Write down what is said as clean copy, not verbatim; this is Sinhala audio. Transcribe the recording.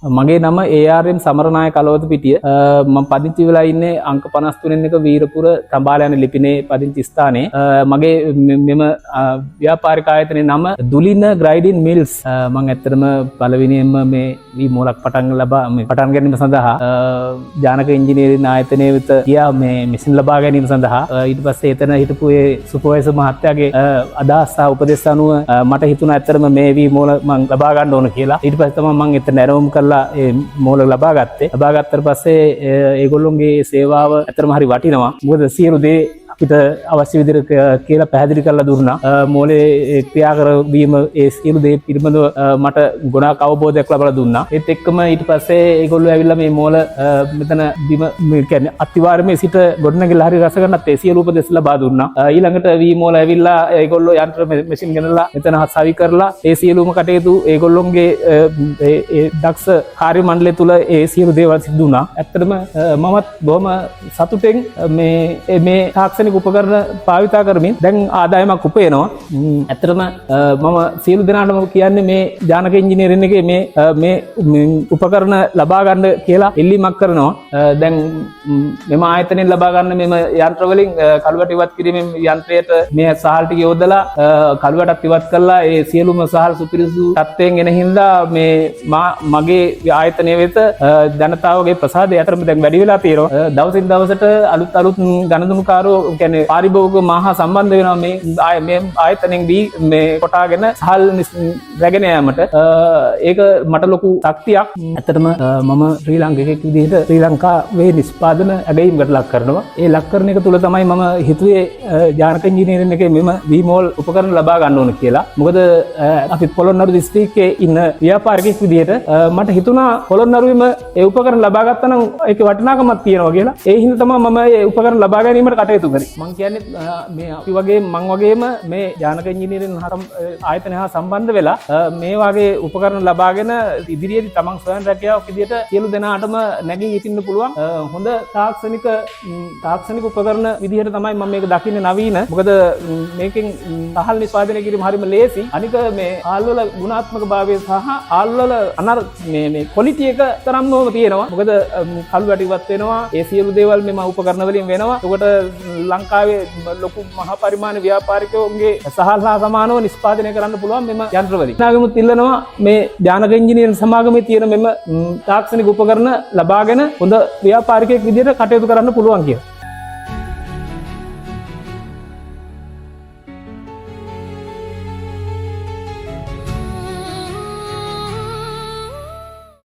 මගේ නම ARM සමරනායක කලවතුපිටිය. මම පදිංචි වෙලා ඉන්නේ අංක 53 එක වීරපුර තඹාල යන ලිපිනේ පදිංචි ස්ථානයේ. මගේ මෙම ව්‍යාපාරික ආයතනයේ නම දුලින ග්‍රයිඩින් මිල්ස්. මම ඇත්තටම පළවෙනියෙන්ම මේ වී මූලක් පටන් ගැනීම සඳහා ජානක ඉංජිනේරින් ආයතනයේ වෙත ගියා මේ මැෂින් ලබා ගැනීම සඳහා. ඊට පස්සේ එතන හිටපු ඒ සුපර්වයිසර් මහත්තයාගේ අදහස් සහ උපදෙස් අනුව මට හිතුණා ඇත්තටම මේ වී මූල මම ලබා ගන්න ඕන කියලා. ඊට පස්සේ තමයි මම එතන ඇරවුම් කරලා ඒ මූල ලබා ගත්තේ. ලබා ගත්තට පස්සේ ඒගොල්ලොන්ගේ සේවාව ඇත්තටම හරි වටිනවා. මොකද සියලු දේ අපිට අවශ්‍ය විදිහට කියලා පැහැදිලි කරලා දුන්නා. මූලේ ක්‍රියා කරවීම ඒ සියලු දේ පිළිබඳව මට ගොඩාක් අවබෝධයක් ලබා දුන්නා. ඒත් එක්කම ඊට පස්සේ ඒගොල්ලෝ ඇවිල්ලා මේ මූල මෙතන බිම කියන්නේ අතිවාරමේ සිට ගොඩනැගිල්ල හරි රස ගන්නත් ඒ සියලු උපදෙස් ලබා දුන්නා. ඊළඟට වී මූල ඇවිල්ලා ඒගොල්ලෝ යන්ත්‍ර මැෂින් ගෙනලා මෙතන සවි කරලා ඒ සියලුම කටයුතු ඒගොල්ලොන්ගේ ඒ දක්ෂ කාර්ය මණ්ඩලය තුල ඒ සියලු දේවල් සිදු වුණා. ඇත්තටම මමත් බොහොම සතුටින් මේ තාක්ෂණික උපකරණ භාවිතා කරමින් දැන් ආදායමක් උපයනවා. ඇත්තටම මම සියලු දෙනාටම කියන්නේ මේ ජානක ඉංජිනේරින් එකේ මේ උපකරණ ලබා ගන්න කියලා ඉල්ලීමක් කරනවා. දැන් මෙම ආයතනයෙන් ලබා ගන්න මෙම යන්ත්‍ර වලින් කළුවට ඉවත් කිරීමෙන් යන්ත්‍රයට මේ සහල් ටික යොදලා කළුවටත් ඉවත් කරලා ඒ සියලුම සහල් සුපිරිසු තත්ත්වයෙන් එන හින්දා මේ මගේ ආයතනය වෙත ජනතාවගේ ප්‍රසාදය අතරම දැන් වැඩි වෙලා තියෙනවා. දවසින් දවසට අලුත් ගණනුකාරෝ කියන්නේ පාරිභෝගික මහා සම්බන්ධ වෙනවා මේ ආයතනෙන් මේ කොටාගෙන සහල් රැගෙන යාමට. ඒක මට ලොකු ශක්තියක්. ඇත්තටම මම ශ්‍රී ලාංකිකයෙක් විදිහට ශ්‍රී ලංකාවේ නිෂ්පාදන ඇගයීමකට ලක් කරනවා. ඒ ලක් කරන එක තුල තමයි මම හිතුවේ ජානක ඉංජිනේරින් එකේ මෙම වීමෝල් උපකරණ ලබා ගන්න ඕන කියලා. මොකද අපි පොළොන්නරු දිස්ත්‍රික්කයේ ඉන්න ව්‍යාපාරිකයෙක් විදිහට මට හිතුණා පොළොන්නරුවේම ඒ උපකරණ ලබා ගත්තා නම් ඒකේ වටිනාකමක් තියෙනවා කියලා. ඒ හින්දා තමයි මම ඒ උපකරණ ලබා ගැනීමට කටයුතු කරේ. මම කියන්නේ මේ අපි වගේ මං වගේම මේ ජානක ඉංජිනේරින් ආයතනය හා සම්බන්ධ වෙලා මේ වගේ උපකරණ ලබාගෙන ඉදිරියේදී තමන් ස්වයං රැකියාවක් විදිහට සියලු දෙනාටම නැගී සිටින්න පුළුවන් හොඳ තාක්ෂණික උපකරණ විදිහට තමයි මම මේක දකින්නේ නවීන. මොකද මේකෙන් සහල් නිෂ්පාදනය කිරීම හරිම ලේසි. අනික මේ ආල් වල ගුණාත්මක භාවය සහ ආල් වල මේ ක්වොලිටි එක තරම්ම තියෙනවා. මොකද කළු වැටි ඉවත් වෙනවා. ඒ සියලු දේවල් මෙම උපකරණ වලින් වෙනවා. ඒකට ලංකාවේ ලොකු මහා පරිමාණ ව්‍යාපාරිකයෝගේ සහල් හා සමානව නිෂ්පාදනය කරන්න පුළුවන් මෙම යන්ත්‍ර වලින්. නාගමුත් ඉල්ලනවා මේ ජානක ඉංජිනේරින් සමාගමේ තියෙන මෙම තාක්ෂණික උපකරණ ලබාගෙන හොඳ ව්‍යාපාරිකයෙක් විදිහට කටයුතු කරන්න පුළුවන් කියලා.